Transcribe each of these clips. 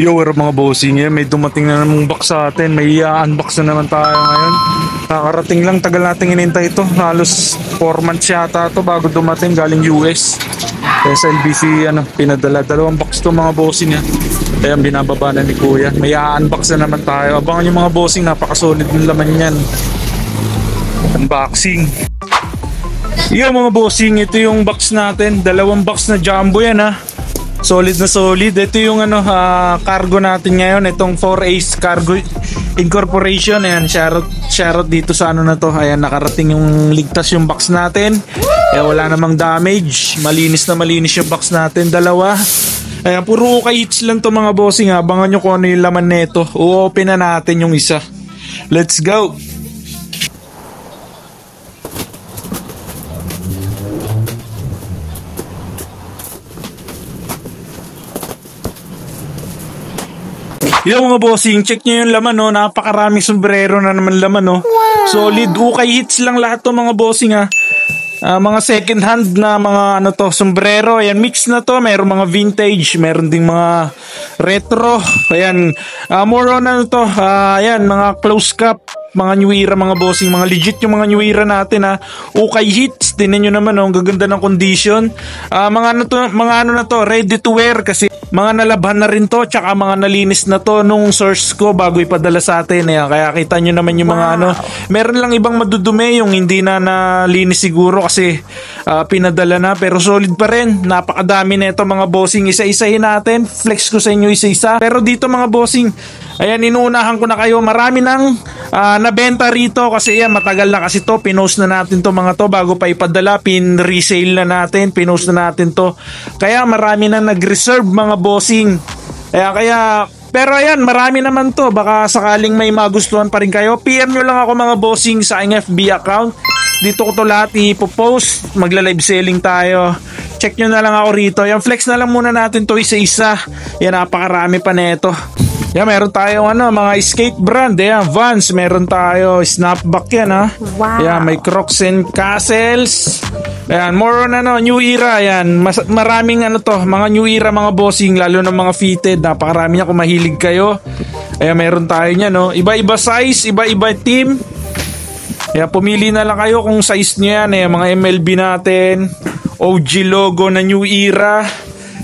Yo, what up mga bossing? May dumating na namang box sa atin. May unbox na naman tayo ngayon. Nakarating lang, tagal nating inintay ito. Halos 4 months yata ito bago dumating galing US. Kaya sa LBC, pinadala. 2 box to mga bossing. Kaya binababa na ni Kuya. May unbox na naman tayo. Abangan yung mga bossing, napakasolid ng laman yan. Unboxing. Yo mga bossing, ito yung box natin. 2 box na jumbo yan Solid na solid. Ito yung cargo natin ngayon. Itong 4Ace Cargo Incorporation. Ayan, shoutout dito sa na to. Ayan, nakarating yung ligtas yung box natin. Kaya wala namang damage. Malinis na malinis yung box natin. 2. Ayan, puro okay hits lang to mga bossing. Abangan nyo kung ano yung laman nito. U-open na natin yung isa. Let's go! Yung mga bossing, check nyo yung laman napakaraming sombrero na naman laman Wow. Solid, okay hits lang lahat to mga bossing mga second hand na mga sombrero. Ayan, mix na to. Meron mga vintage, meron ding mga retro. Ayan, more on ayan, mga close cap, mga new era mga bossing, mga legit yung mga new era natin okay hits. Tingnan nyo naman ang gaganda ng condition. Mga ready to wear kasi mga nalabhan na rin to, tsaka mga nalinis na to nung source ko bago ipadala sa atin. Kaya kita nyo naman yung mga meron lang ibang madudumi yung hindi na nalinis siguro kasi pinadala na, pero solid pa rin. Napakadami na ito mga bossing. Isa-isahin natin, flex ko sa inyo isa-isa. Pero dito mga bossing, ayan, inuunahan ko na kayo. Marami nang nabenta rito kasi yan, matagal na kasi to. Pinost na natin to mga to bago pa ipadala. Pin-resale na natin, pinost na natin to. Kaya marami nang nag-reserve mga bossing. Pero ayan, marami naman to. Baka sakaling may magustuhan pa rin kayo, PM nyo lang ako mga bossing sa aking FB account. Dito ko to lahat ipopost. Magla-live selling tayo. Check nyo na lang ako rito. Yan, flex na lang muna natin to isa-isa. Yan, napakarami pa neto. Yan, meron tayong mga skate brand. Yan, Vans. Meron tayo snapback yan Wow. Yan, may Crocs and Castles. Ayan, more on new era. Ayan, maraming mga new era mga bossing, lalo ng mga fitted. Napakarami niya kung mahilig kayo. Ayan, meron tayo niyan iba-iba size, iba-iba team. Ayan, pumili na lang kayo kung size niyo yan. Ayan, mga MLB natin, OG logo na new era.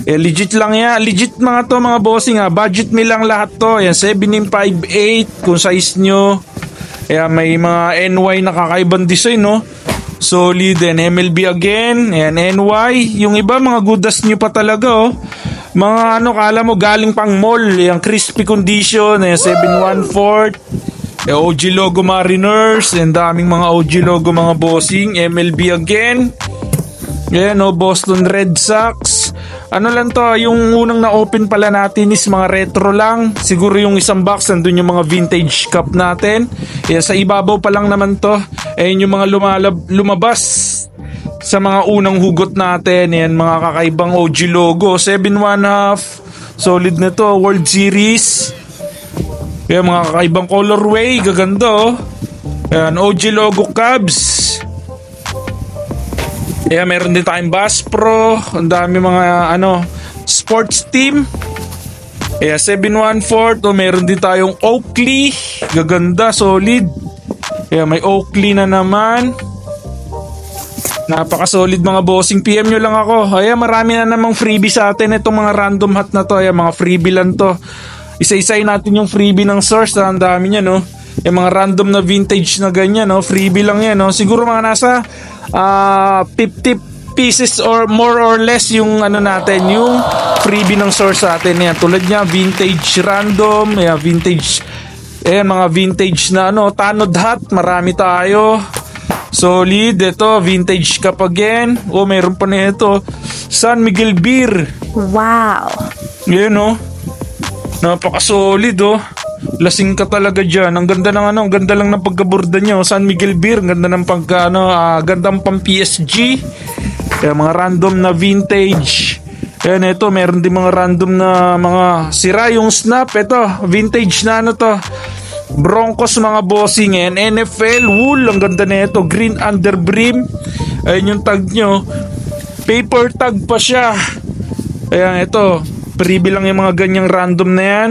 Legit lang yan. Legit mga bossing budget meal lang lahat to. Ayan, 7958 kung size nyo. Ayan, may mga NY na kakaibang design solid. And MLB again. Ayan, NY. Yung iba mga goodas nyo pa talaga mga kala mo galing pang mall. Ayan, crispy condition. Ayan, 714. OG logo Mariners. And daming mga OG logo mga bossing. MLB again. Ayan, Boston Red Sox. Lang to, yung unang na-open pala natin is mga retro lang. Siguro yung isang box, nandun yung mga vintage cup natin. Ayan, sa ibabaw pa lang naman to. Ayan yung mga lumabas sa mga unang hugot natin. Ayan, mga kakaibang OG logo. 7-1/2. Solid na to, World Series. Ayan, mga kakaibang colorway. Gaganda Ayan, OG logo Cubs. Meron din tayong Bass Pro. Ang dami mga sports team. 714. Meron din tayong Oakley. Gaganda, solid. May Oakley na naman. Napaka-solid mga bossing. PM nyo lang ako. Marami na namang freebie sa atin. Itong mga random hat na to. Mga freebie lang to. Isa-isay natin yung freebie ng source. Ang dami niya yung mga random na vintage na ganyan freebie lang yan siguro mga nasa 50 pieces or more or less yung natin, yung freebie ng source sa atin. Tulad niya, vintage random, vintage, mga vintage na tanod hat, marami tayo. Solid, ito, vintage cup again. Meron pa na ito, San Miguel Beer. Wow. Yan napaka-solid lasing ka talaga dyan. Ang ganda ng ang ganda lang ng pagkaborda nyo. San Miguel Beer, ganda ng gandang pang PSG. Mga random na vintage. Ito, meron din mga random na mga sira yung snap. Ito, vintage na to. Broncos mga bossing. NFL wool, ang ganda na ito. Green underbrim. Ayun yung tag nyo. Paper tag pa siya. Ayan, ito. Freebie lang yung mga ganyang random na yan.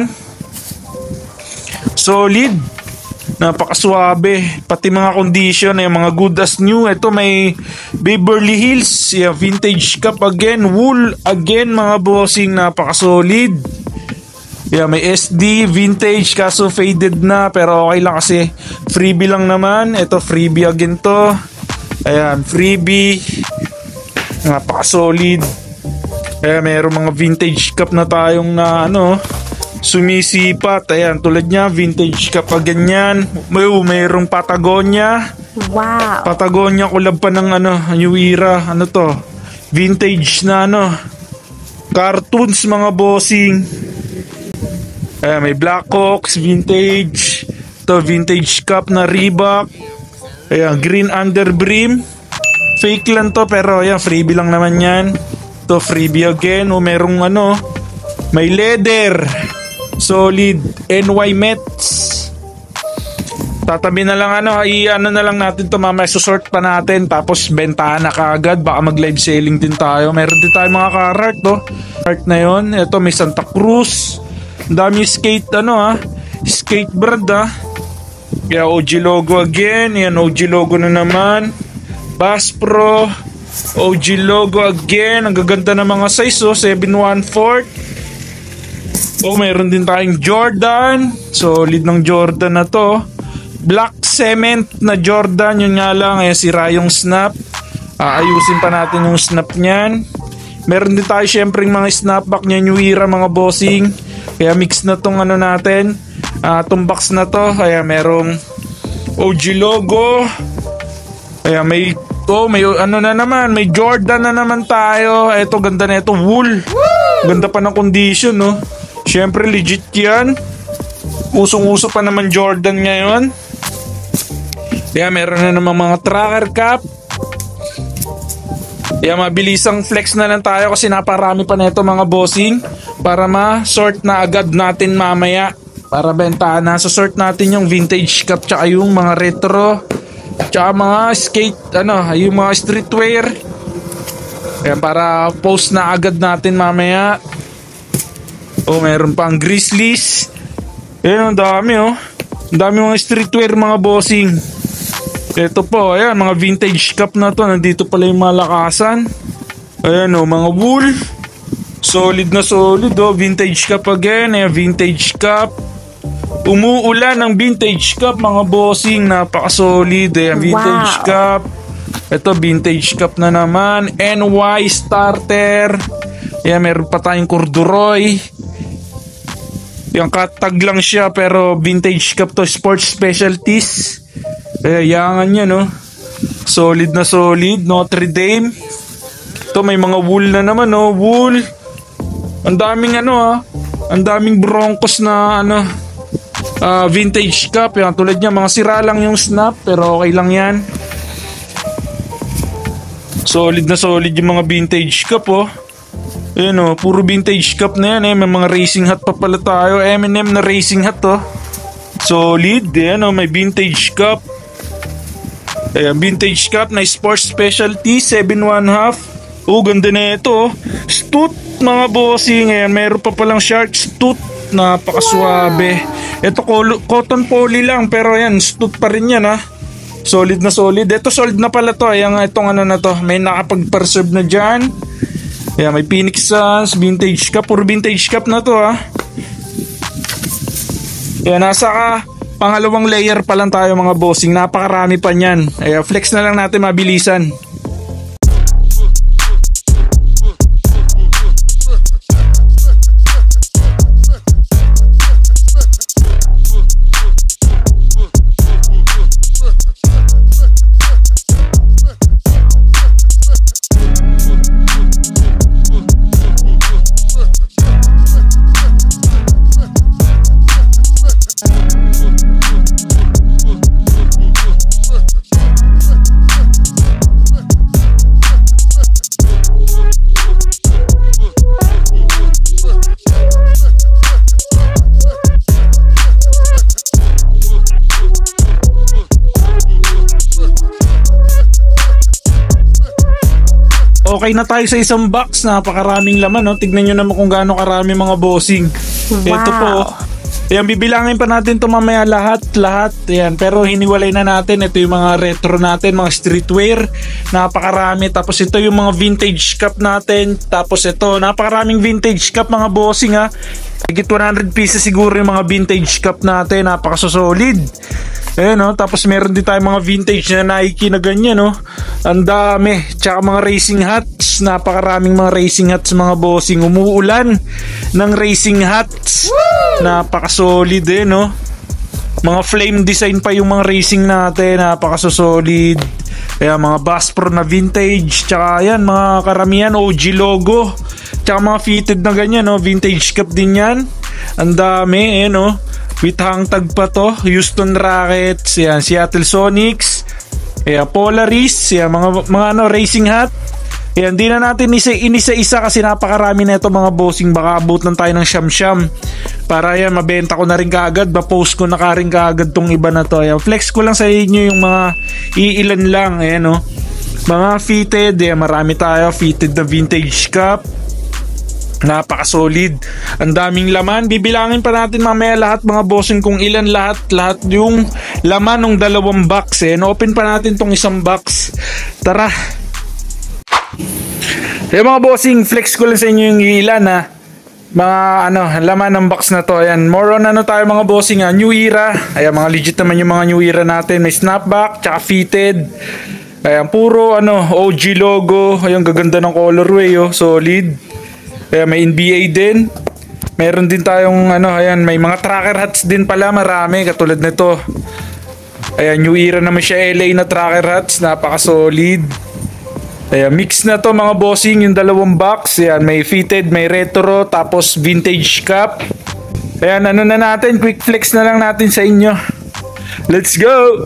Solid. Napakaswabe. Pati mga condition, yung mga good as new. Ito may Beverly Hills. Yeah, vintage cup again. Wool again mga bossing. Napakasolid. Yeah, may SD, vintage, kaso faded na. Pero okay lang kasi freebie lang naman. Ito freebie again to. Ayan, freebie. Napakasolid. Ayan, mayroong mga vintage cup na tayong na sumisipat. Ayan, tulad niya, vintage cup pa ganyan. Mayroong Patagonia. Wow. Patagonia kulab pa ng New Era. Ano to? Vintage na cartoons mga bossing. Ayan, may Blackhawks, vintage. To vintage cup na Reebok. Ayan, green underbrim. Fake lang to pero ayan, freebie lang naman yan. To freebie again. O merong may leather. Solid NY Mets. Tatabi na lang na lang natin to mamaya, susort pa natin tapos bentahan na kaagad, baka mag live selling din tayo. Meron din tayo mga ka-art art na yon. Ito may Santa Cruz. Dami skate skate brand Kaya OG logo again. Yan, OG logo na naman. Bass Pro OG logo again. Ang gaganda ng mga size 7/4. Meron din tayong Jordan. Solid ng Jordan na to. Black cement na Jordan. Yun nga lang, sira yung snap. Ayusin pa natin yung snap nyan. Meron din tayo syempre mga snapback niya New Era mga bossing. Kaya mix na tong natin. Tong box na to. Kaya merong OG logo. Kaya may na naman. May Jordan na naman tayo. Ito ganda na ito. Wool. Ganda pa ng condition Syempre legit yan. Usong-uso pa naman Jordan ngayon. Kaya meron na naman mga tracker cap. Kaya mabilisang flex na lang tayo kasi naparami pa nito mga bossing. Para ma-sort na agad natin mamaya. Para bentahan na. So sort natin yung vintage cup tsaka yung mga retro. Tsaka mga skate, yung mga streetwear. Kaya para post na agad natin mamaya. Meron pang Grizzlies. Ayan, ang dami Ang dami mga streetwear mga bossing. Ito po, ayan, mga vintage cup na to. Nandito pala yung malakasan. Ayan mga wool. Solid na solid vintage cup again. Ayan, vintage cup. Umuulan ng vintage cup mga bossing. Napaka-solid. Ayan, vintage cup. Ito, vintage cup na naman. NY starter. Ayan, meron pa tayong corduroy. Yung katag lang siya pero vintage cup to, sports specialties. Yangan niya solid na solid. Notre Dame. Ito may mga wool na naman wool. Ang daming ang daming Broncos na vintage cup. Yan, tulad niya mga sira lang yung snap pero okay lang yan. Solid na solid yung mga vintage cup Ayan puro vintage cup na yan May mga racing hat pa pala tayo. M&M na racing hat Solid. Ayan may vintage cup. Ayan, vintage cup na sports specialty 7/1/2. Ganda na ito Stoot mga bossing. Ayan, meron pa palang shark stoot. Napakaswabe. Ito cotton poly lang pero ayan, stoot pa rin yan Solid na solid. Ito solid na pala to. Ayan, itong na to. May nakapag-preserve na dyan. Ayan, may Phoenix Suns, vintage cup. Puro vintage cup na to Ayan, nasa pangalawang layer pa lang tayo mga bossing. Napakarami pa niyan. Ayan, flex na lang natin mabilisan. okay na tayo sa isang box. Napakaraming laman, no? Tignan nyo naman kung gaano karami mga bossing. Wow. Ito po. Ayan, bibilangin pa natin ito mamaya lahat. Ayan, pero hiniwalay na natin. Ito yung mga retro natin, mga streetwear. Napakarami. Tapos ito yung mga vintage cup natin. Tapos ito, napakaraming vintage cup mga bossing ha. Higit 100 pieces siguro yung mga vintage cup natin. Napakasolid. Ayan, no? Tapos meron din tayong mga vintage na Nike na ganyan, no? Ang dami. Tsaka mga racing hats. Napakaraming mga racing hats mga bossing. Umuulan ng racing hats. Napakasolid no? Mga flame design pa yung mga racing natin. Napakasolid. Ayan, mga Bass Pro na vintage. Tsaka ayan, mga karamihan OG logo. Tsaka mga fitted na ganyan, no? Vintage cup din yan. Ang dami, no? With hang tag pa to. Houston Rockets, yan, Seattle Sonics, yan, Polaris, yan, mga racing hat. Yan, di na natin inisa-isa kasi napakarami na ito mga bossing. Baka abot lang tayo ng siyam-siyam. Para yan, mabenta ko na rin kaagad. Ma-post ko na rin kaagad tong iba na to. Yan, flex ko lang sa inyo yung mga iilan lang. Ayan, no? Mga fitted, yan, marami tayo. Fitted na vintage cup. Napakasolid. Ang daming laman. Bibilangin pa natin mamaya lahat mga bossing kung ilan lahat yung laman ng dalawang box. Open pa natin tong isang box. Tara. Mga bossing, flex ko lang sa inyo yung ilan ha. Mga laman ng box na to. Ayan, more on tayo mga bossing ha. New era. Ayan, mga legit naman yung mga new era natin. May snapback, tsaka fitted. Ayan, puro OG logo. Ayan, gaganda ng colorway solid. Ayan, may NBA din. Meron din tayong ayan, may mga tracker hats din pala, marami katulad nito. Ayan, new era naman siya, LA na tracker hats, napaka-solid. Ayan, mix na to mga bossing, yung dalawang box. Ayan, may fitted, may retro, tapos vintage cup. Ayan, na natin, quick flex na lang natin sa inyo. Let's go!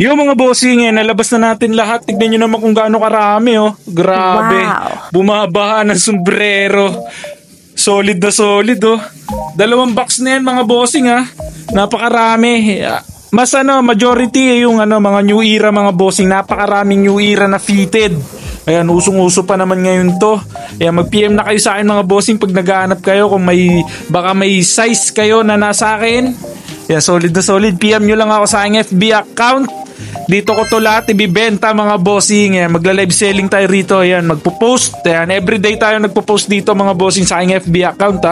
Yung mga bossing nalabas na natin lahat. Tignan nyo naman kung gaano karami Grabe. Wow. Bumabaha ng sombrero. Solid na solid Dalawang box na yan mga bossing Napakarami. Mas majority yung mga new era mga bossing. Napakaraming new era na fitted. Ayan, usong-uso pa naman ngayon to. Ayan, mag-PM na kayo sa akin mga bossing pag naghahanap kayo kung baka may size kayo na nasa akin. Ayan, solid na solid. PM nyo lang ako sa aking FB account. Dito ko to lahat ibibenta mga bossing. Ayan, magla-live selling tayo rito. Ayan, magpo-post. Ayan, everyday tayo nagpo-post dito mga bossing sa aking FB account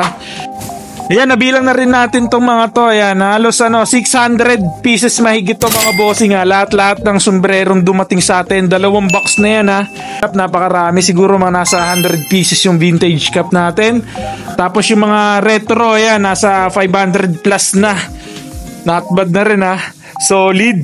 Ayan, nabilang na rin natin tong mga to. Ayan, halos 600 pieces mahigit to mga bossing Lahat-lahat ng sombrerong dumating sa atin. Dalawang box na yan Napakarami. Siguro mga nasa 100 pieces yung vintage cup natin. Tapos yung mga retro, ayan, nasa 500 plus na. Not bad na rin Solid.